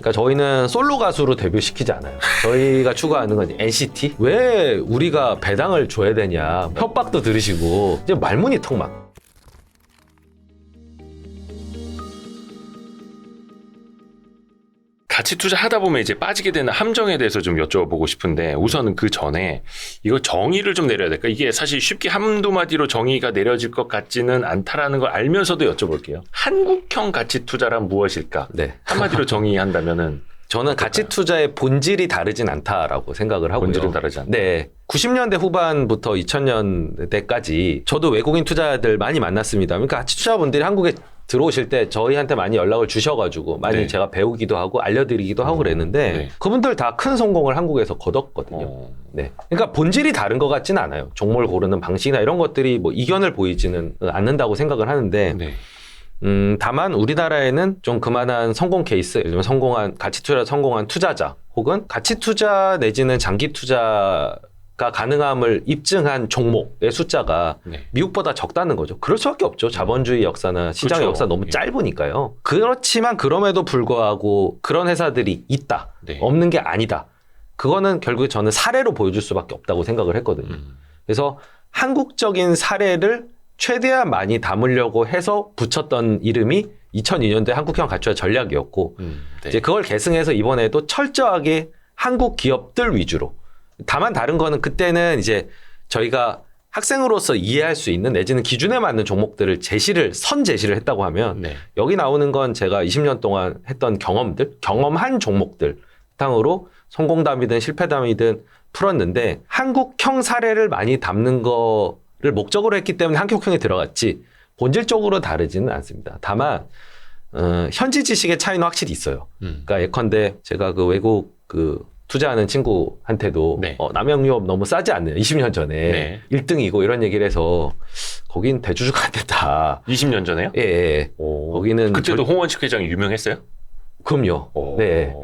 그러니까 저희는 솔로 가수로 데뷔시키지 않아요. 저희가 추구하는 건 NCT. 왜 우리가 배당을 줘야 되냐. 협박도 들으시고 이제 말문이 턱 막. 같이 투자하다 보면 이제 빠지게 되는 함정에 대해서 좀 여쭤보고 싶은데 우선은 그 전에 이거 정의를 좀 내려야 될까? 이게 사실 쉽게 한두 마디로 정의가 내려질 것 같지는 않다라는 걸 알면서도 여쭤볼게요. 한국형 가치 투자란 무엇일까? 네. 한마디로 정의한다면은 저는 가치 투자의 본질이 다르진 않다라고 생각을 하고요. 본질은 다르지 않다. 네. 90년대 후반부터 2000년대까지 저도 외국인 투자자들 많이 만났습니다. 그러니까 가치 투자분들이 한국에 들어오실 때 저희한테 많이 연락을 주셔가지고 많이 네. 제가 배우기도 하고 알려드리기도 하고 그랬는데 네. 그분들 다 큰 성공을 한국에서 거뒀거든요. 네. 그러니까 본질이 다른 것 같지는 않아요. 종목을 고르는 방식이나 이런 것들이 뭐 이견을 보이지는 않는다고 생각을 하는데 네. 다만 우리나라에는 좀 그만한 성공 케이스, 예를 들면 성공한 가치 투자 성공한 투자자 혹은 가치 투자 내지는 장기 투자가 가능함을 입증한 종목의 숫자가 네. 미국보다 적다는 거죠. 그럴 수밖에 없죠. 자본주의 역사나 시장의 그렇죠. 역사 너무 예. 짧으니까요. 그렇지만 그럼에도 불구하고 그런 회사들이 있다. 네. 없는 게 아니다. 그거는 결국 저는 사례로 보여줄 수밖에 없다고 생각을 했거든요. 그래서 한국적인 사례를 최대한 많이 담으려고 해서 붙였던 이름이 2002년도에 한국형 가치투자 전략이었고 네. 이제 그걸 계승해서 이번에도 철저하게 한국 기업들 위주로. 다만 다른 거는 그때는 이제 저희가 학생으로서 이해할 수 있는 내지는 기준에 맞는 종목들을 선 제시를 했다고 하면 네. 여기 나오는 건 제가 20년 동안 했던 경험한 종목들 바탕으로 성공담이든 실패담이든 풀었는데 한국형 사례를 많이 담는 거를 목적으로 했기 때문에 한국형이 들어갔지 본질적으로 다르지는 않습니다. 다만 현지 지식의 차이는 확실히 있어요. 그러니까 예컨대 제가 그 외국 투자하는 친구한테도 네. 남양유업 너무 싸지 않나요? 20년 전에 네. 1등이고 이런 얘기를 해서 거긴 대주주가 안 됐다. 20년 전에요? 예, 예. 거기는 그때도 홍원식 회장이 유명했어요? 그럼요. 오. 네.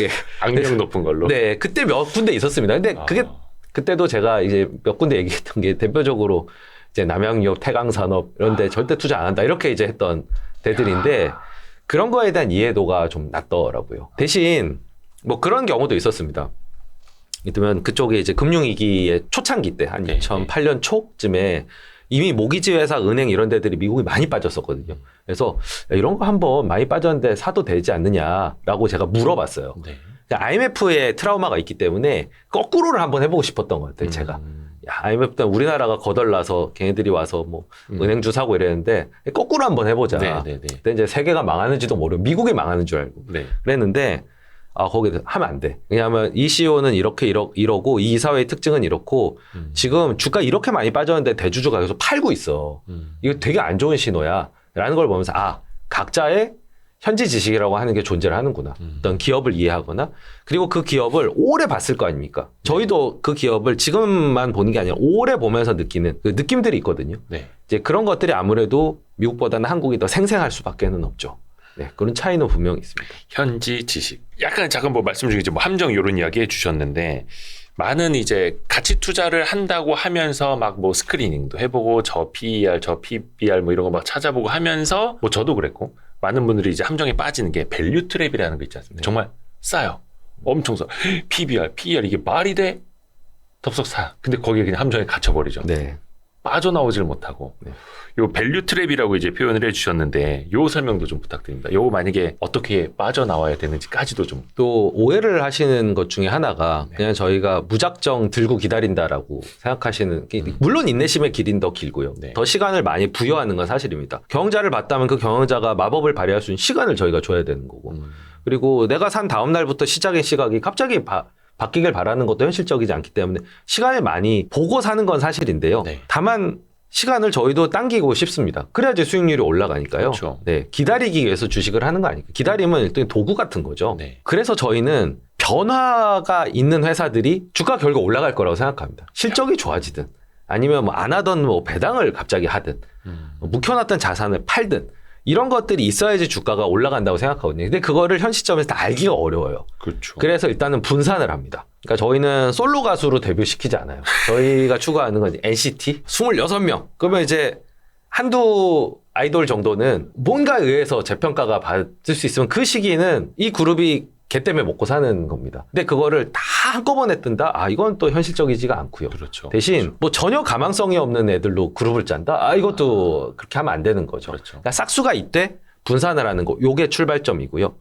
예. 악명 높은 걸로. 네, 그때 몇 군데 있었습니다. 근데 그게 그때도 제가 이제 몇 군데 얘기했던 게 대표적으로 이제 남양유업, 태강산업 이런 데 절대 투자 안 한다. 이렇게 이제 했던 데들인데 그런 거에 대한 이해도가 좀 낮더라고요. 대신 뭐 그런 경우도 있었습니다. 이를테면 그쪽에 이제 금융위기의 초창기 때 한 네, 2008년 초쯤에 이미 모기지 회사, 은행 이런 데들이 미국이 많이 빠졌었거든요. 그래서 이런 거 한번 많이 빠졌는데 사도 되지 않느냐라고 제가 물어봤어요. 네. IMF에 트라우마가 있기 때문에 거꾸로를 한번 해보고 싶었던 것 같아요. 제가. 야, IMF 때는 우리나라가 거덜나서 걔네들이 와서 뭐 은행주 사고 이랬는데 거꾸로 한번 해보자. 네, 네, 네. 그때 이제 세계가 망하는지도 모르고 미국이 망하는 줄 알고 네. 그랬는데 거기 하면 안 돼. 왜냐하면 이 CEO는 이러고 이 이사회의 특징은 이렇고 지금 주가 이렇게 많이 빠졌는데 대주주가 계속 팔고 있어. 이거 되게 안 좋은 신호야. 라는 걸 보면서 각자의 현지 지식이라고 하는 게 존재를 하는구나. 어떤 기업을 이해하거나 그리고 그 기업을 오래 봤을 거 아닙니까? 저희도 그 기업을 지금만 보는 게 아니라 오래 보면서 느끼는 그 느낌들이 있거든요. 네. 이제 그런 것들이 아무래도 미국보다는 한국이 더 생생할 수밖에는 없죠. 네, 그런 차이는 분명히 있습니다. 현지 지식. 약간 잠깐 뭐 말씀 중에 뭐 함정 이런 이야기 해주셨는데 많은 이제 가치 투자를 한다고 하면서 막 뭐 스크리닝도 해보고 저 PER, 저 PBR 뭐 이런 거 막 찾아보고 하면서 뭐 저도 그랬고 많은 분들이 이제 함정에 빠지는 게 밸류 트랩이라는 거 있지 않습니까? 네. 정말 싸요. 엄청 싸. PBR, PER 이게 말이 돼? 덥석 사. 근데 거기에 그냥 함정에 갇혀버리죠. 네. 빠져나오질 못하고. 네. 요 밸류 트랩이라고 이제 표현을 해주셨는데 요 설명도 좀 부탁드립니다. 요거 만약에 어떻게 빠져나와야 되는지까지도 좀. 또 오해를 하시는 것 중에 하나가 네. 그냥 저희가 무작정 들고 기다린다라고 생각하시는 게 물론 인내심의 길이는 더 길고요. 네. 더 시간을 많이 부여하는 건 사실입니다. 경영자를 봤다면 그 경영자가 마법을 발휘할 수 있는 시간을 저희가 줘야 되는 거고 그리고 내가 산 다음 날부터 시작의 시각이 갑자기 바뀌길 바라는 것도 현실적이지 않기 때문에 시간을 많이 보고 사는 건 사실인데요. 네. 다만 시간을 저희도 당기고 싶습니다. 그래야지 수익률이 올라가니까요. 그렇죠. 네, 기다리기 위해서 주식을 하는 거 아니까. 기다림은 일단 도구 같은 거죠. 네. 그래서 저희는 변화가 있는 회사들이 주가 결국 올라갈 거라고 생각합니다. 실적이 좋아지든 아니면 뭐 안 하던 뭐 배당을 갑자기 하든 묵혀놨던 자산을 팔든 이런 것들이 있어야지 주가가 올라간다고 생각하거든요. 근데 그거를 현 시점에서 다 알기가 어려워요. 그렇죠. 그래서 일단은 분산을 합니다. 그러니까 저희는 솔로 가수로 데뷔시키지 않아요. 저희가 추구하는 건 NCT 26명. 그러면 이제 한두 아이돌 정도는 뭔가에 의해서 재평가가 받을 수 있으면 그 시기는 이 그룹이 걔 때문에 먹고 사는 겁니다. 근데 그거를 다 한꺼번에 뜬다? 아, 이건 또 현실적이지가 않고요. 그렇죠. 대신 뭐 전혀 가망성이 없는 애들로 그룹을 짠다? 아, 이것도 그렇게 하면 안 되는 거죠. 그렇죠. 그러니까 싹수가 이때 분산을 하는 거, 요게 출발점이고요.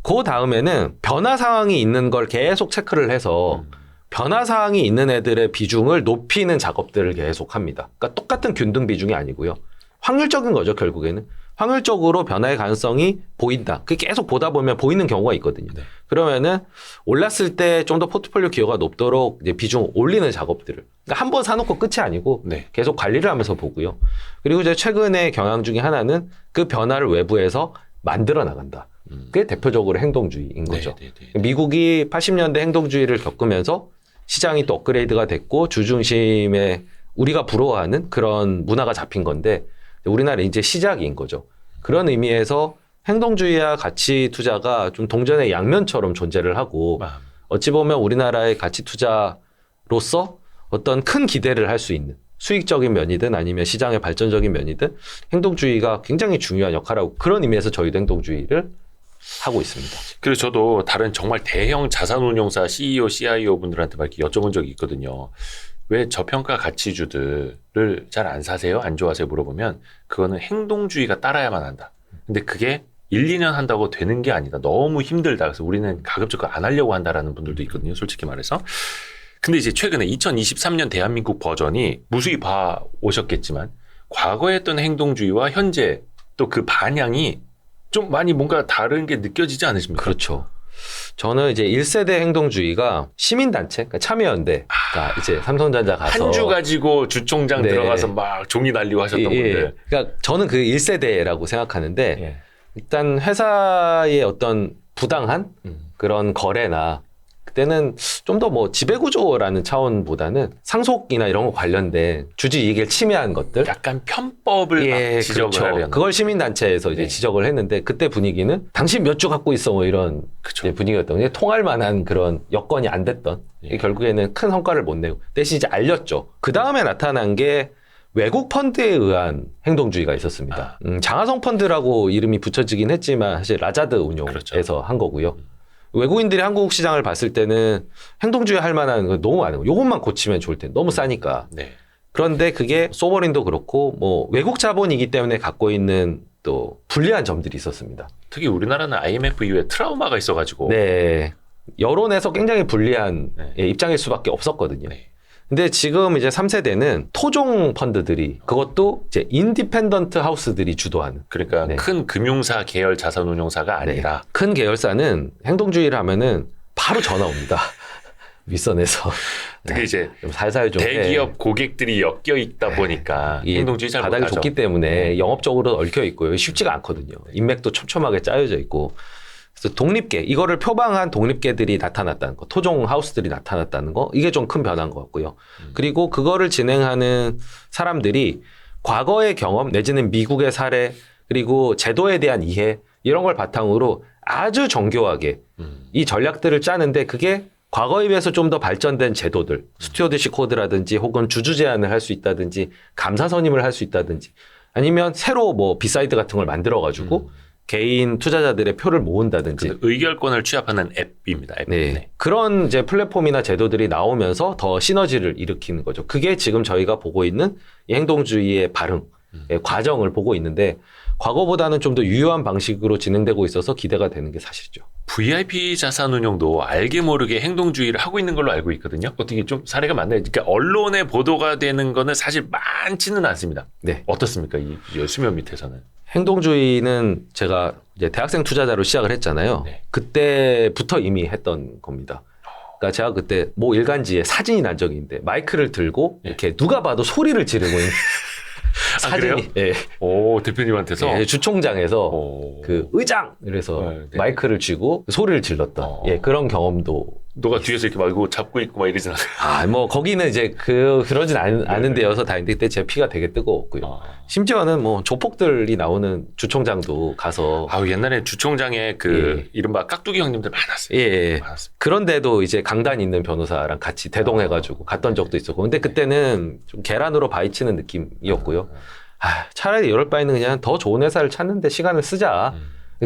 그 다음에는 변화 상황이 있는 걸 계속 체크를 해서 변화 사항이 있는 애들의 비중을 높이는 작업들을 계속 합니다. 그러니까 똑같은 균등 비중이 아니고요. 확률적인 거죠, 결국에는. 확률적으로 변화의 가능성이 보인다. 그게 계속 보다 보면 보이는 경우가 있거든요. 네. 그러면은 올랐을 때 좀 더 포트폴리오 기여가 높도록 이제 비중 올리는 작업들을. 그러니까 한 번 사놓고 끝이 아니고 네. 계속 관리를 하면서 보고요. 그리고 이제 최근의 경향 중에 하나는 그 변화를 외부에서 만들어 나간다. 그게 대표적으로 행동주의인 거죠. 네, 네, 네. 미국이 80년대 행동주의를 겪으면서 시장이 또 업그레이드가 됐고 주중심에 우리가 부러워하는 그런 문화가 잡힌 건데 우리나라 이제 시작인 거죠. 그런 의미에서 행동주의와 가치 투자가 좀 동전의 양면처럼 존재를 하고 어찌 보면 우리나라의 가치 투자로서 어떤 큰 기대를 할 수 있는 수익적인 면이든 아니면 시장의 발전적인 면이든 행동주의가 굉장히 중요한 역할을 하고 그런 의미에서 저희도 행동주의를 하고 있습니다. 그래서 저도 다른 정말 대형 자산운용사 CEO, CIO 분들한테 막 이렇게 여쭤본 적이 있거든요. 왜 저평가 가치주들을 잘 안 사세요? 안 좋아하세요? 물어보면 그거는 행동주의가 따라야만 한다. 근데 그게 1, 2년 한다고 되는 게 아니다. 너무 힘들다. 그래서 우리는 가급적 안 하려고 한다라는 분들도 있거든요. 솔직히 말해서. 근데 이제 최근에 2023년 대한민국 버전이 무수히 봐 오셨겠지만 과거에 했던 행동주의와 현재 또 그 반향이 좀 많이 뭔가 다른 게 느껴지지 않으십니까? 그렇죠. 저는 이제 1세대 행동주의가 시민단체, 그러니까 참여연대가 이제 삼성전자 가서 한 주 가지고 주총장 네. 들어가서 막 종이 날리고 하셨던 분들. 그러니까 저는 그 1세대라고 생각하는데 예. 일단 회사의 어떤 부당한 그런 거래나 그때는 좀 더 뭐 지배구조라는 차원보다는 상속이나 이런 거 관련된 주주 이익을 침해한 것들 약간 편법을 막 지적을 그렇죠. 하려는. 그걸 시민단체에서 이제 네. 지적을 했는데 그때 분위기는 당신 몇 주 갖고 있어 뭐 이런 그쵸. 이제 분위기였던 게 통할 만한 그런 여건이 안 됐던 예. 결국에는 큰 성과를 못 내고 대신 이제 알렸죠. 그 다음에 나타난 게 외국 펀드에 의한 행동주의가 있었습니다. 장하성 펀드라고 이름이 붙여지긴 했지만 사실 라자드 운용에서 그렇죠. 한 거고요. 외국인들이 한국 시장을 봤을 때는 행동주의 할 만한 거 너무 많은 거. 요것만 고치면 좋을 텐데 너무 싸니까. 네. 그런데 그게 소버린도 그렇고 뭐 외국 자본이기 때문에 갖고 있는 또 불리한 점들이 있었습니다. 특히 우리나라는 IMF 이후에 트라우마가 있어가지고. 네. 여론에서 굉장히 불리한 네. 입장일 수밖에 없었거든요. 네. 근데 지금 이제 3세대는 토종 펀드들이 그것도 이제 인디펜던트 하우스들이 주도하는 그러니까 네. 큰 금융사 계열 자산운용사가 아니라 큰 계열사는 행동주의를 하면은 바로 전화 옵니다. 윗선에서. 특히 이제 좀 살살 좀 대기업 고객들이 엮여 있다 보니까 이 행동주의 잘 바닥이 못하죠. 좋기 때문에 영업적으로 얽혀 있고요. 쉽지가 않거든요. 인맥도 촘촘하게 짜여져 있고. 그래서 독립계, 이거를 표방한 독립계들이 나타났다는 거, 토종 하우스들이 나타났다는 거, 이게 좀 큰 변화인 것 같고요. 그리고 그거를 진행하는 사람들이 과거의 경험, 내지는 미국의 사례, 그리고 제도에 대한 이해, 이런 걸 바탕으로 아주 정교하게 이 전략들을 짜는데 그게 과거에 비해서 좀 더 발전된 제도들, 스튜어드십 코드라든지 혹은 주주 제한을 할 수 있다든지 감사 선임을 할 수 있다든지 아니면 새로 뭐 비사이드 같은 걸 만들어가지고 개인 투자자들의 표를 모은다든지 그 의결권을 취합하는 앱입니다. 앱. 네. 네. 그런 이제 플랫폼이나 제도들이 나오면서 더 시너지를 일으키는 거죠. 그게 지금 저희가 보고 있는 이 행동주의의 발흥, 과정을 보고 있는데 과거보다는 좀 더 유효한 방식으로 진행되고 있어서 기대가 되는 게 사실이죠. VIP 자산운용도 알게 모르게 행동주의를 하고 있는 걸로 알고 있거든요. 어떻게 좀 사례가 많나요? 그러니까 언론에 보도가 되는 거는 사실 많지는 않습니다. 네. 어떻습니까? 이 수면 밑에서는. 행동주의는 제가 이제 대학생 투자자로 시작을 했잖아요. 네. 그때부터 이미 했던 겁니다. 그러니까 제가 그때 모 일간지에 사진이 난 적이 있는데 마이크를 들고 이렇게 누가 봐도 소리를 지르고 있는 사진이 그래요? 예. 오, 대표님한테서? 예, 주총장에서 오. 그 의장 이래서 네, 네. 마이크를 쥐고 소리를 질렀던 예, 그런 경험도 너가 뒤에서 이렇게 막 이거 잡고 있고 막 이러진 않아요. 뭐 거기는 이제 그러진 않은 데여서 다행인데 그때 제 피가 되게 뜨거웠고요. 심지어는 뭐 조폭들이 나오는 주총장도 가서 아우, 옛날에 주총장에 그 예. 이른바 깍두기 형님들 많았어요. 예. 많았습니다. 그런데도 이제 강단 있는 변호사랑 같이 대동해가지고 갔던 적도 있었고 근데 그때는 좀 계란으로 바위치는 느낌이었고요. 차라리 이럴 바에는 그냥 더 좋은 회사를 찾는데 시간을 쓰자.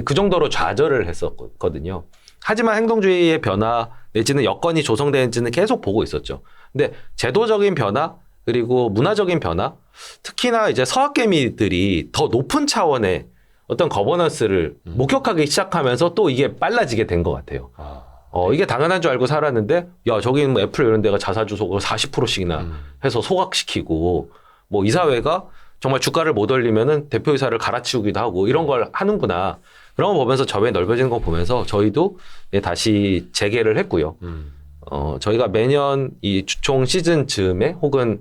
그 정도로 좌절을 했었거든요. 하지만 행동주의의 변화 내지는 여건이 조성되는지는 계속 보고 있었죠. 근데 제도적인 변화 그리고 문화적인 변화, 특히나 이제 서학개미들이 더 높은 차원의 어떤 거버넌스를 목격하기 시작하면서 또 이게 빨라지게 된 것 같아요. 이게 당연한 줄 알고 살았는데, 야, 저기는 뭐 애플 이런 데가 자사주 소각을 40%씩이나 해서 소각시키고, 뭐 이사회가 정말 주가를 못 올리면은 대표이사를 갈아치우기도 하고 이런 걸 하는구나. 그런 거 보면서 저변이 넓어지는 거 보면서 저희도 다시 재개를 했고요. 저희가 매년 이 주총 시즌 즈음에 혹은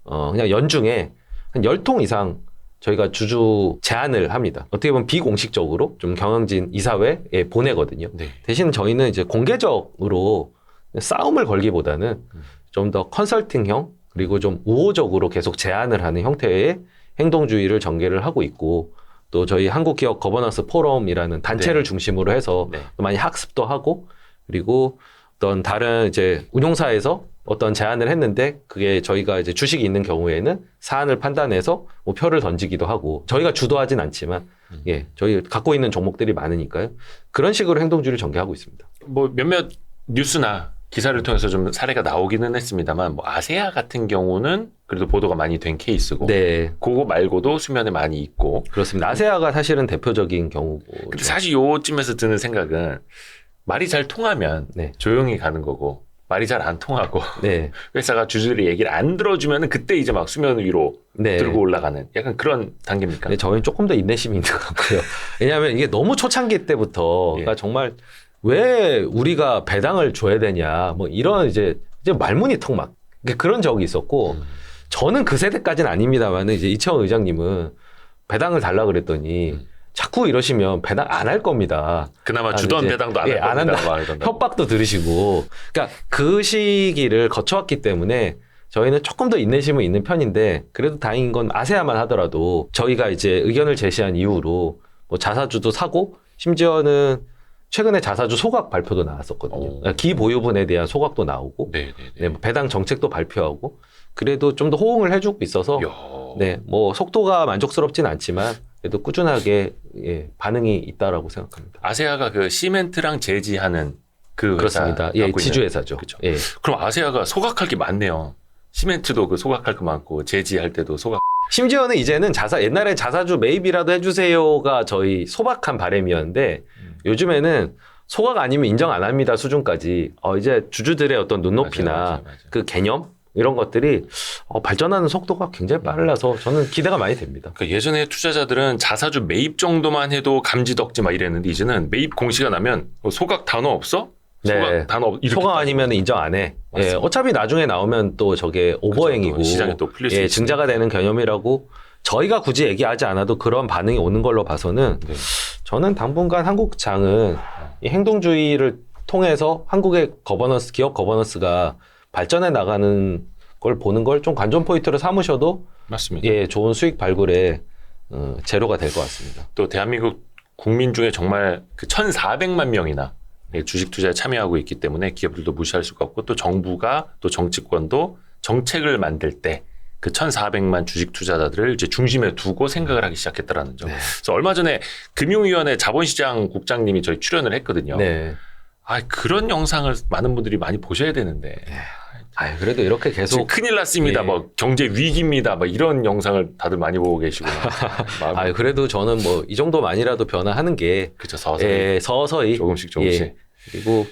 그냥 연중에 한 10통 이상 저희가 주주 제안을 합니다. 어떻게 보면 비공식적으로 좀 경영진 이사회에 보내거든요. 네. 대신 저희는 이제 공개적으로 싸움을 걸기보다는 좀 더 컨설팅형 그리고 좀 우호적으로 계속 제안을 하는 형태의 행동주의를 전개를 하고 있고 또 저희 한국기업 거버넌스 포럼이라는 단체를 중심으로 해서 또 많이 학습도 하고 그리고 어떤 다른 이제 운용사에서 어떤 제안을 했는데 그게 저희가 이제 주식이 있는 경우에는 사안을 판단해서 뭐 표를 던지기도 하고 저희가 주도하진 않지만 저희 갖고 있는 종목들이 많으니까요. 그런 식으로 행동주의를 전개하고 있습니다. 뭐 몇몇 뉴스나 기사를 통해서 좀 사례가 나오기는 했습니다만 뭐 아세아 같은 경우는 그래도 보도가 많이 된 케이스고 그거 말고도 수면에 많이 있고 그렇습니다. 아세아가 사실은 대표적인 경우고 근데 사실 요쯤에서 드는 생각은 말이 잘 통하면 조용히 가는 거고 말이 잘 안 통하고 회사가 주주들이 얘기를 안 들어주면 그때 이제 막 수면 위로 들고 올라가는 약간 그런 단계입니까? 네, 저희는 조금 더 인내심이 있는 것 같고요. 왜냐하면 이게 너무 초창기 때부터 그러니까 정말 왜 우리가 배당을 줘야 되냐 뭐 이런 이제 말문이 턱 막 그런 적이 있었고 저는 그 세대까지는 아닙니다만 이제 이채원 의장님은 배당을 달라 그랬더니 자꾸 이러시면 배당 안 할 겁니다. 그나마 주던 배당도 안 할 겁니다. 안 한다. 협박도 들으시고. 그러니까 그 시기를 거쳐왔기 때문에 저희는 조금 더 인내심은 있는 편인데 그래도 다행인 건 아세아만 하더라도 저희가 이제 의견을 제시한 이후로 뭐 자사주도 사고 심지어는 최근에 자사주 소각 발표도 나왔었거든요. 기보유분에 대한 소각도 나오고 뭐 배당 정책도 발표하고 그래도 좀 더 호응을 해주고 있어서 뭐 속도가 만족스럽진 않지만 그래도 꾸준하게 반응이 있다라고 생각합니다. 아세아가 그 시멘트랑 제지하는 그 그렇습니다. 지주회사죠. 그렇죠. 그럼 아세아가 소각할 게 많네요. 시멘트도 그 소각할 거 많고 제지할 때도 소각. 심지어는 이제는 옛날에 자사주 매입이라도 해주세요가 저희 소박한 바람이었는데 요즘에는 소각 아니면 인정 안 합니다 수준까지 이제 주주들의 어떤 눈높이나 맞아요. 그 개념 이런 것들이 발전하는 속도가 굉장히 빨라서 저는 기대가 많이 됩니다. 그러니까 예전에 투자자들은 자사주 매입 정도만 해도 감지덕지 막 이랬는데 이제는 매입 공시가 나면 소각 단어 없어? 소각 단어 소각 아니면 인정 안 해. 어차피 나중에 나오면 또 저게 오버행이고 또 시장에 또 풀릴 수 증자가 되는 개념이라고 저희가 굳이 얘기하지 않아도 그런 반응이 오는 걸로 봐서는 저는 당분간 한국장은 이 행동주의를 통해서 한국의 거버넌스, 기업 거버넌스가 발전해 나가는 걸 보는 걸 좀 관전 포인트로 삼으셔도 맞습니다. 좋은 수익 발굴의 재료가 될 것 같습니다. 또 대한민국 국민 중에 정말 그 1,400만 명이나 주식 투자에 참여하고 있기 때문에 기업들도 무시할 수가 없고 또 정부가 또 정치권도 정책을 만들 때 그 1,400만 주식 투자자들을 이제 중심에 두고 생각을 하기 시작했다라는 점. 그래서 얼마 전에 금융위원회 자본시장 국장님이 저희 출연을 했거든요. 그런 영상을 많은 분들이 많이 보셔야 되는데. 그래도 이렇게 계속 큰일 났습니다. 뭐 경제 위기입니다. 뭐 이런 영상을 다들 많이 보고 계시고. 그래도 저는 뭐 이 정도만이라도 변화하는 게 그렇죠. 서서히 조금씩. 그리고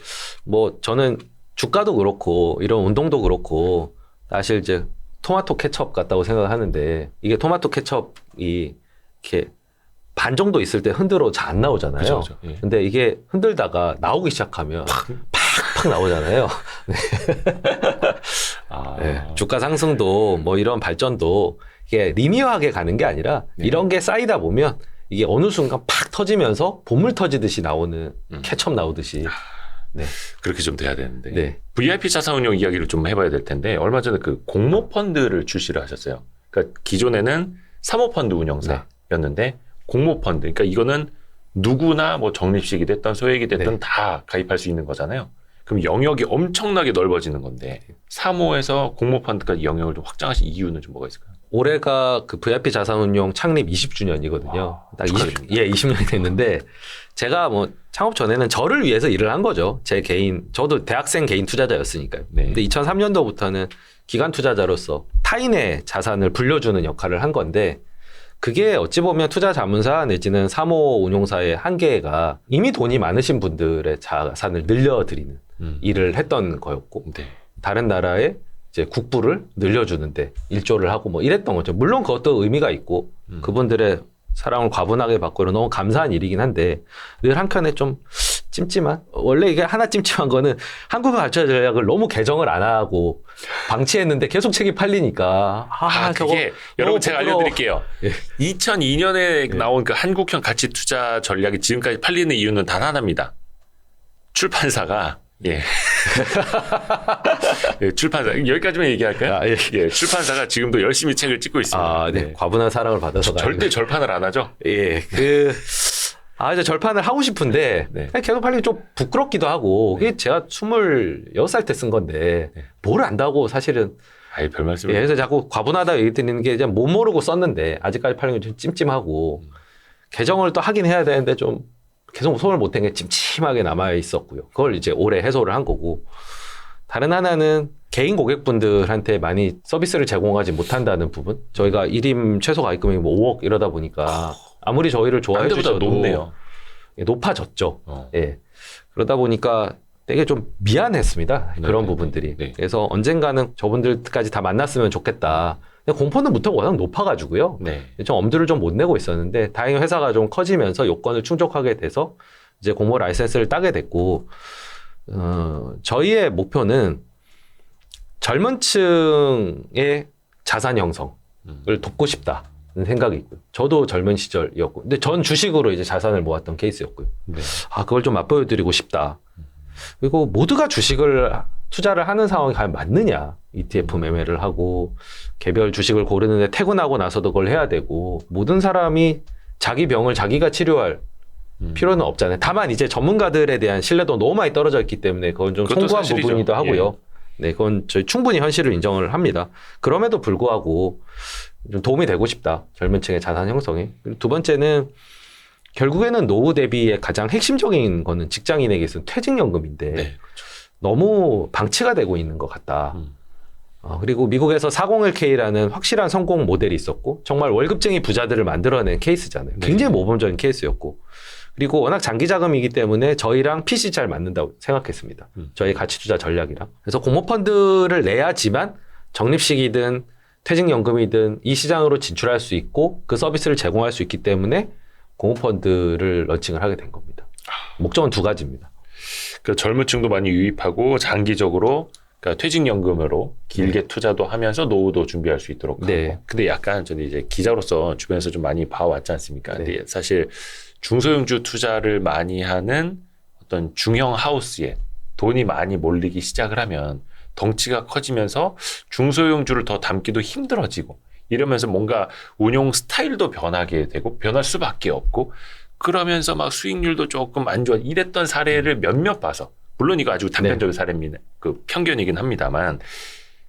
뭐 저는 주가도 그렇고 이런 운동도 그렇고 사실 이제 토마토 케첩 같다고 생각하는데 이게 토마토 케첩이 이렇게 반 정도 있을 때 흔들어 잘 안 나오잖아요. 그렇죠. 근데 이게 흔들다가 나오기 시작하면 팍팍 나오잖아요. 주가 상승도 뭐 이런 발전도 이게 리니어하게 가는 게 아니라 이런 게 쌓이다 보면 이게 어느 순간 팍 터지면서 보물 터지듯이 나오는 케첩 나오듯이 그렇게 좀 돼야 되는데 VIP 자산운용 이야기를 좀 해봐야 될 텐데 얼마 전에 그 공모펀드를 출시를 하셨어요. 그러니까 기존에는 사모펀드 운영사였는데 공모펀드, 그러니까 이거는 누구나 뭐 적립식이 됐든 소액이 됐든 다 가입할 수 있는 거잖아요. 그럼 영역이 엄청나게 넓어지는 건데 사모에서 공모펀드까지 영역을 좀 확장하신 이유는 좀 뭐가 있을까요? 올해가 그 VIP 자산운용 창립 20주년이거든요. 딱 20년이 됐는데 제가 뭐 창업 전에는 저를 위해서 일을 한 거죠. 제 개인, 저도 대학생 개인 투자자였으니까요. 네. 근데 2003년도부터는 기관 투자자로서 타인의 자산을 불려주는 역할을 한 건데 그게 어찌 보면 투자 자문사 내지는 사모 운용사의 한계가 이미 돈이 많으신 분들의 자산을 늘려드리는 일을 했던 거였고 네. 다른 나라의 이제 국부를 늘려주는데 일조를 하고 뭐 이랬던 거죠. 물론 그것도 의미가 있고 그분들의 사랑을 과분하게 받고 이런 너무 감사한 일이긴 한데 늘 한켠에 좀 찜찜한 원래 이게 하나 찜찜한 거는 한국어 가르쳐 전략을 너무 개정을 안 하고 방치했는데 계속 책이 팔리니까 저거 그게 여러분 제가 부끄러워. 알려드릴게요. 예. 2002년에 나온 그 한국형 가치 투자 전략이 지금까지 팔리는 이유는 단 하나입니다. 출판사가 예. 예, 출판사 여기까지만 얘기할까요? 예. 예, 출판사가 지금도 열심히 책을 찍고 있습니다. 네. 과분한 사랑을 받아서가 절대 아니라. 절판을 안 하죠. 예, 이제 절판을 하고 싶은데 네. 계속 팔리면 좀 부끄럽기도 하고 그게 제가 26살 때 쓴 건데 뭘 안다고 사실은 아이 별 말씀. 예, 그래서 자꾸 과분하다 얘기 드리는 게 이제 못 모르고 썼는데 아직까지 팔리는 게 좀 찜찜하고 개정을 또 하긴 해야 되는데 좀 계속 손을 못 댄 게 찜찜하게 남아 있었고요. 그걸 이제 올해 해소를 한 거고 다른 하나는 개인 고객분들한테 많이 서비스를 제공하지 못한다는 부분. 저희가 일임 최소 가입금이 뭐 5억 이러다 보니까 아무리 저희를 좋아해 남들보다 주셔도 높네요. 예, 높아졌죠. 어. 예. 그러다 보니까 되게 좀 미안했습니다. 네, 그런 네, 부분들이. 네. 그래서 언젠가는 저분들까지 다 만났으면 좋겠다. 근데 공포는 무턱 워낙 높아가지고요. 네. 좀 엄두를 좀 못 내고 있었는데 다행히 회사가 좀 커지면서 요건을 충족하게 돼서 이제 공모 라이센스를 따게 됐고 저희의 목표는 젊은 층의 자산 형성을 돕고 싶다는 생각이 있고요. 저도 젊은 시절이었고 근데 전 주식으로 이제 자산을 모았던 케이스였고요. 네. 그걸 좀 맛보여드리고 싶다. 그리고 모두가 주식을 투자를 하는 상황이 과연 맞느냐. ETF 매매를 하고 개별 주식을 고르는데 퇴근하고 나서도 그걸 해야 되고 모든 사람이 자기 병을 자기가 치료할 필요는 없잖아요. 다만 이제 전문가들에 대한 신뢰도 너무 많이 떨어져 있기 때문에 그건 좀 그것도 송구한 사실이죠. 부분이기도 하고요. 예. 네, 그건 저희 충분히 현실을 인정을 합니다. 그럼에도 불구하고 좀 도움이 되고 싶다. 젊은 층의 자산 형성에. 그리고 두 번째는 결국에는 노후 대비의 가장 핵심적인 거는 직장인에게서는 퇴직연금인데 네. 그렇죠. 너무 방치가 되고 있는 것 같다. 그리고 미국에서 401k라는 확실한 성공 모델이 있었고 정말 월급쟁이 부자들을 만들어낸 케이스잖아요. 네. 굉장히 모범적인 케이스였고 그리고 워낙 장기 자금이기 때문에 저희랑 핏이 잘 맞는다고 생각했습니다. 저희 가치 투자 전략이랑. 그래서 공모펀드를 내야지만 적립식이든 퇴직연금이든 이 시장으로 진출할 수 있고 그 서비스를 제공할 수 있기 때문에 공모펀드를 런칭을 하게 된 겁니다. 목적은 두 가지입니다. 그 젊은 층도 많이 유입하고 장기적으로 그러니까 퇴직연금으로 길게 투자도 하면서 노후도 준비할 수 있도록 하고. 네. 근데 약간 저는 이제 기자로서 주변에서 좀 많이 봐왔지 않습니까? 네. 근데 사실 중소형주 투자를 많이 하는 어떤 중형 하우스에 돈이 많이 몰리기 시작을 하면 덩치가 커지면서 중소형주를 더 담기도 힘들어지고 이러면서 뭔가 운용 스타일도 변하게 되고 변할 수밖에 없고 그러면서 막 수익률도 조금 안 좋아 이랬던 사례를 몇몇 봐서 물론 이거 아주 단편적인 사례입니다. 그 편견이긴 합니다만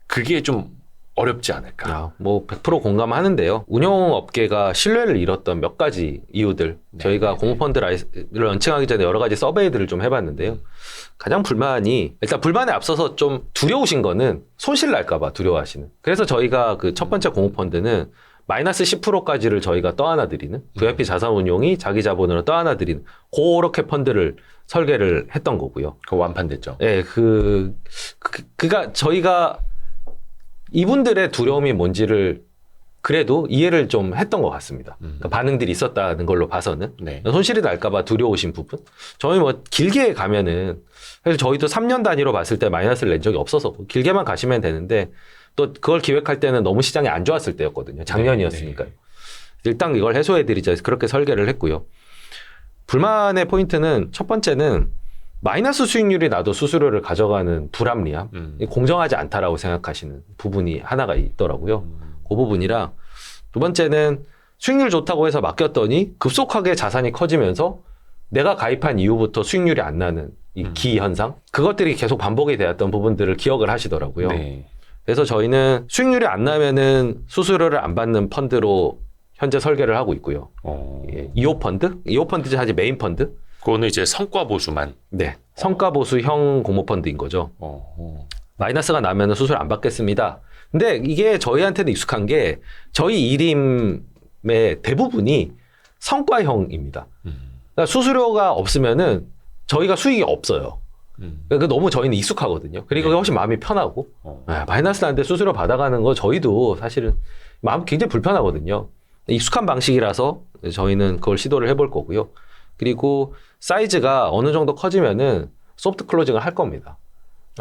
그게 좀 어렵지 않을까. 뭐 100% 공감하는데요. 운용업계가 신뢰를 잃었던 몇 가지 이유들 저희가 공모펀드를 런칭하기 전에 여러 가지 서베이들을 좀 해봤는데요. 가장 불만이 일단 불만에 앞서서 좀 두려우신 거는 손실 날까 봐 두려워하시는. 그래서 저희가 그 첫 번째 공모펀드는 마이너스 10%까지를 저희가 떠안아드리는 VIP 자산운용이 자기 자본으로 떠안아드리는 그렇게 펀드를 설계를 했던 거고요. 그 완판됐죠. 예, 그가 저희가 이분들의 두려움이 뭔지를 그래도 이해를 좀 했던 것 같습니다. 그러니까 반응들이 있었다는 걸로 봐서는. 네. 손실이 날까봐 두려우신 부분. 저희 뭐 길게 가면은, 사실 저희도 3년 단위로 봤을 때 마이너스를 낸 적이 없어서 길게만 가시면 되는데 또 그걸 기획할 때는 너무 시장이 안 좋았을 때였거든요. 작년이었으니까요. 네. 일단 이걸 해소해드리자 해서 그렇게 설계를 했고요. 불만의 포인트는 첫 번째는 마이너스 수익률이 나도 수수료를 가져가는 불합리함, 공정하지 않다라고 생각하시는 부분이 하나가 있더라고요. 그 부분이랑 두 번째는 수익률 좋다고 해서 맡겼더니 급속하게 자산이 커지면서 내가 가입한 이후부터 수익률이 안 나는 이 기현상 그것들이 계속 반복이 되었던 부분들을 기억을 하시더라고요. 네. 그래서 저희는 수익률이 안 나면은 수수료를 안 받는 펀드로 현재 설계를 하고 있고요. 예, 2호 펀드? 2호 펀드지 사실 메인 펀드? 그거는 이제 성과 보수만. 네. 성과 보수형 공모 펀드인 거죠. 마이너스가 나면은 수수료 안 받겠습니다. 근데 이게 저희한테는 익숙한 게 저희 일임의 대부분이 성과형입니다. 그러니까 수수료가 없으면은 저희가 수익이 없어요. 그러니까 너무 저희는 익숙하거든요. 그리고 그게 훨씬 마음이 편하고 마이너스 나는데 수수료 받아가는 거 저희도 사실은 마음 굉장히 불편하거든요. 익숙한 방식이라서 저희는 그걸 시도를 해볼 거고요. 그리고 사이즈가 어느 정도 커지면은 소프트 클로징을 할 겁니다.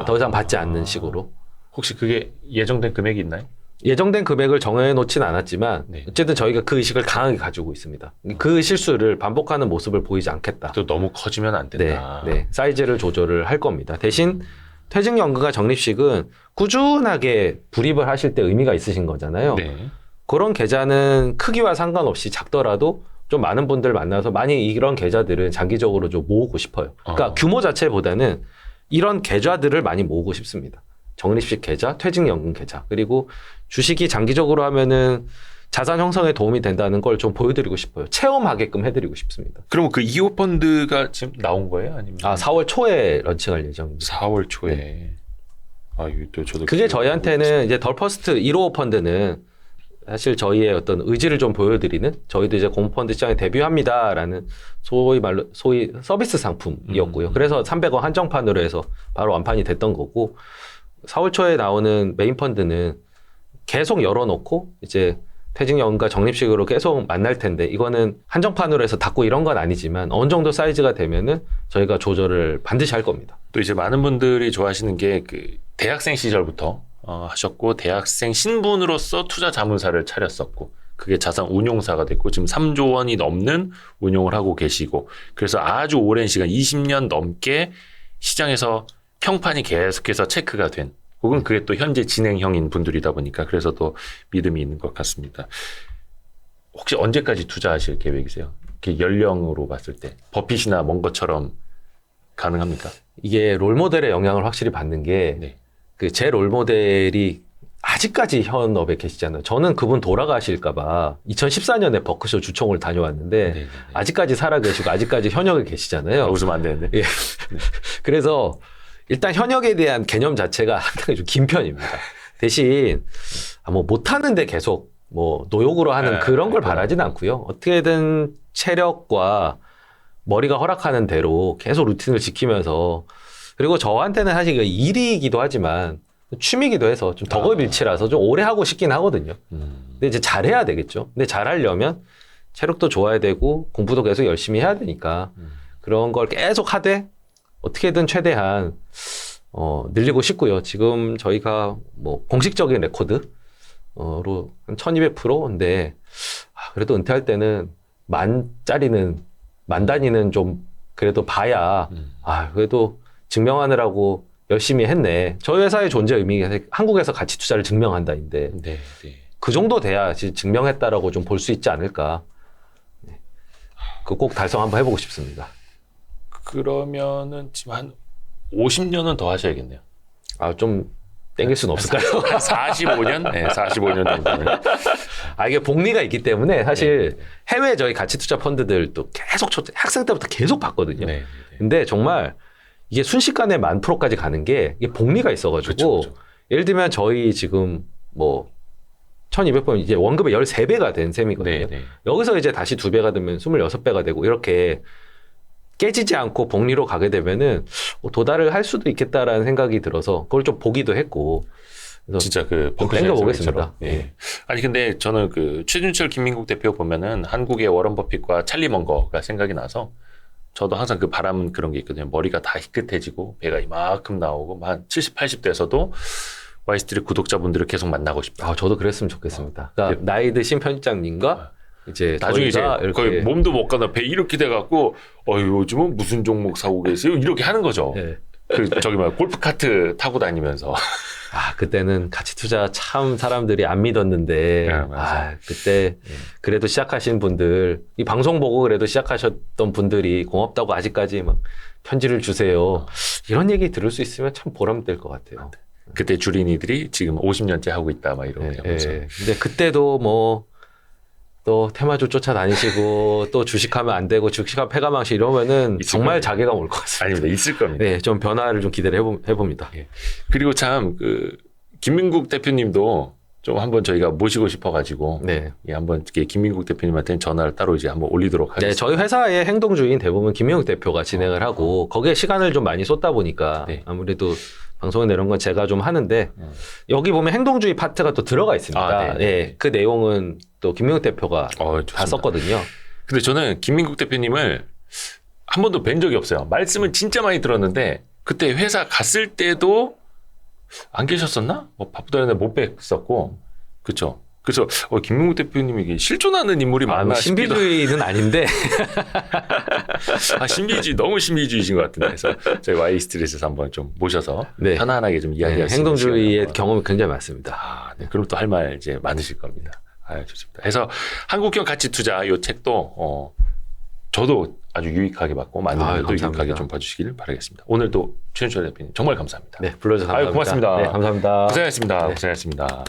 더 이상 받지 않는 식으로. 혹시 그게 예정된 금액이 있나요? 예정된 금액을 정해놓지는 않았지만 네. 어쨌든 저희가 그 의식을 강하게 가지고 있습니다. 그 실수를 반복하는 모습을 보이지 않겠다. 또 너무 커지면 안 된다. 네. 사이즈를 조절을 할 겁니다. 대신 퇴직연금과 적립식은 꾸준하게 불입을 하실 때 의미가 있으신 거잖아요. 네. 그런 계좌는 크기와 상관없이 작더라도 좀 많은 분들 만나서 많이 이런 계좌들은 장기적으로 좀 모으고 싶어요. 그러니까 규모 자체보다는 이런 계좌들을 많이 모으고 싶습니다. 적립식 계좌, 퇴직연금 계좌, 그리고 주식이 장기적으로 하면은 자산 형성에 도움이 된다는 걸 좀 보여드리고 싶어요. 체험하게끔 해드리고 싶습니다. 그러면 그 2호 펀드가 지금 나온 거예요? 아니면? 4월 초에 런칭할 예정입니다. 4월 초에. 네. 이거 또 저도 그게 저희한테는 이제 덜퍼스트 1호 펀드는 사실 저희의 어떤 의지를 좀 보여드리는, 저희도 이제 공모펀드 시장에 데뷔합니다라는 소위 서비스 상품이었고요. 그래서 300원 한정판으로 해서 바로 완판이 됐던 거고, 4월 초에 나오는 메인 펀드는 계속 열어놓고 이제 퇴직연금과 적립식으로 계속 만날 텐데, 이거는 한정판으로 해서 닫고 이런 건 아니지만 어느 정도 사이즈가 되면은 저희가 조절을 반드시 할 겁니다. 또 이제 많은 분들이 좋아하시는 게 그 대학생 시절부터 하셨고, 대학생 신분으로서 투자 자문사를 차렸었고, 그게 자산 운용사가 됐고, 지금 3조 원이 넘는 운용을 하고 계시고, 그래서 아주 오랜 시간 20년 넘게 시장에서 평판이 계속해서 체크가 된, 혹은 그게 또 현재 진행형인 분들이다 보니까 그래서 또 믿음이 있는 것 같습니다. 혹시 언제까지 투자하실 계획이세요? 이렇게 연령으로 봤을 때 버핏이나 먼 것처럼 가능합니까? 이게 롤모델의 영향을 확실히 받는 게, 네. 그 제 롤모델이 아직까지 현업에 계시잖아요. 저는 그분 돌아가실까봐 2014년에 버크셔 주총을 다녀왔는데 네네네. 아직까지 살아계시고 아직까지 현역에 계시잖아요. 웃으면 안 되는데. 예. 그래서 일단 현역에 대한 개념 자체가 상당히 좀 긴 편입니다. 대신 뭐 못하는데 계속 뭐 노역으로 하는 그런 걸 바라진 않고요. 어떻게든 체력과 머리가 허락하는 대로 계속 루틴을 지키면서, 그리고 저한테는 사실 이거 일이기도 하지만 취미이기도 해서 좀 덕업일치라서 좀 오래 하고 싶긴 하거든요. 근데 이제 잘해야 되겠죠. 근데 잘하려면 체력도 좋아야 되고 공부도 계속 열심히 해야 되니까 그런 걸 계속 하되 어떻게든 최대한 늘리고 싶고요. 지금 저희가 뭐 공식적인 레코드로 한 1200%인데 그래도 은퇴할 때는 만 단위는 좀 그래도 봐야 그래도 증명하느라고 열심히 했네. 저희 회사의 존재 의미가 한국에서 가치 투자를 증명한다인데 네. 그 정도 돼야 증명했다라고 좀 볼 수 있지 않을까. 그 꼭 달성 한번 해보고 싶습니다. 그러면은 지금 한 50년은 더 하셔야겠네요. 좀 땡길 수는 없을까요? 45년? 네, 45년 정도는. 이게 복리가 있기 때문에 사실 해외 저희 가치 투자 펀드들도 계속 학생 때부터 계속 봤거든요. 네. 근데 정말 이게 순식간에 10,000%까지 가는 게 이게 복리가 있어가지고 그쵸. 예를 들면 저희 지금 뭐 1200번 이제 원금의 13배가 된 셈이거든요. 네. 여기서 이제 다시 2배가 되면 26배가 되고 이렇게 깨지지 않고 복리로 가게 되면은 도달을 할 수도 있겠다라는 생각이 들어서 그걸 좀 보기도 했고. 그래서 진짜 그 땡겨보겠습니다. 예. 아니 근데 저는 그 최준철 김민국 대표 보면은 한국의 워런 버핏과 찰리 먼거가 생각이 나서 저도 항상 그 바람 그런 게 있거든요. 머리가 다 희끗해지고 배가 이만큼 나오고 한 70, 80대에서도 와이스트리 구독자분들을 계속 만나고 싶다. 저도 그랬으면 좋겠습니다. 그러니까 나이 드신 편집장님과 이제 나중에 이제 이렇게 거의 몸도 못 가나 배 이렇게 돼갖고 요즘은 무슨 종목 사고 계세요? 이렇게 하는 거죠. 네. 골프 카트 타고 다니면서. 그때는 가치 투자 참 사람들이 안 믿었는데, 그때 그래도 시작하신 분들, 이 방송 보고 그래도 시작하셨던 분들이 고맙다고 아직까지 막 편지를 주세요. 이런 얘기 들을 수 있으면 참 보람될 것 같아요. 그때 주린이들이 지금 50년째 하고 있다 막 이런 거. 근데 그때도 뭐 또 테마주 쫓아다니시고 또 주식하면 안 되고 주식하면 패가망신 이러면은 정말 자괴감 올 것 같습니다. 아닙니다. 있을 겁니다. 네, 좀 변화를 좀 기대를 해봅니다. 그리고 참 김민국 대표님도 좀 한번 저희가 모시고 싶어가지고 네. 한번 김민국 대표님한테는 전화를 따로 이제 한번 올리도록 하겠습니다. 네, 저희 회사의 행동주의인 대부분 김명욱 대표가 진행을 하고 거기에 시간을 좀 많이 쏟다 보니까 네. 아무래도 방송에 내놓은 건 제가 좀 하는데 여기 보면 행동주의 파트가 또 들어가 있습니다. 아, 네. 네, 그 내용은 또 김명욱 대표가 좋습니다. 다 썼거든요. 근데 저는 김민국 대표님을 한 번도 뵌 적이 없어요. 말씀은 진짜 많이 들었는데 그때 회사 갔을 때도 안 계셨었나? 뭐 바쁘다 했는데 못 뵀었고, 그렇죠. 그래서 김민국 대표님이 이게 실존하는 인물이 맞나 싶기도 신비주의는 아닌데 신비주의 너무 신비주의신 것 같은데 그래서 저희 Y 스트릿에서 한번 좀 모셔서 네. 편안하게 좀 이야기할 수 있는 행동주의의 시간을 한번. 경험이 굉장히 많습니다. 네. 그럼 또 할 말 이제 많으실 겁니다. 좋습니다. 그래서 한국형 가치 투자 이 책도 저도 아주 유익하게 봤고 많은 분들도 유익하게 좀 봐주시길 바라겠습니다. 오늘도 최현철 대표님 정말 감사합니다. 네, 불러주셔서 감사합니다. 고맙습니다. 네, 감사합니다. 고생하셨습니다. 네. 고생하셨습니다.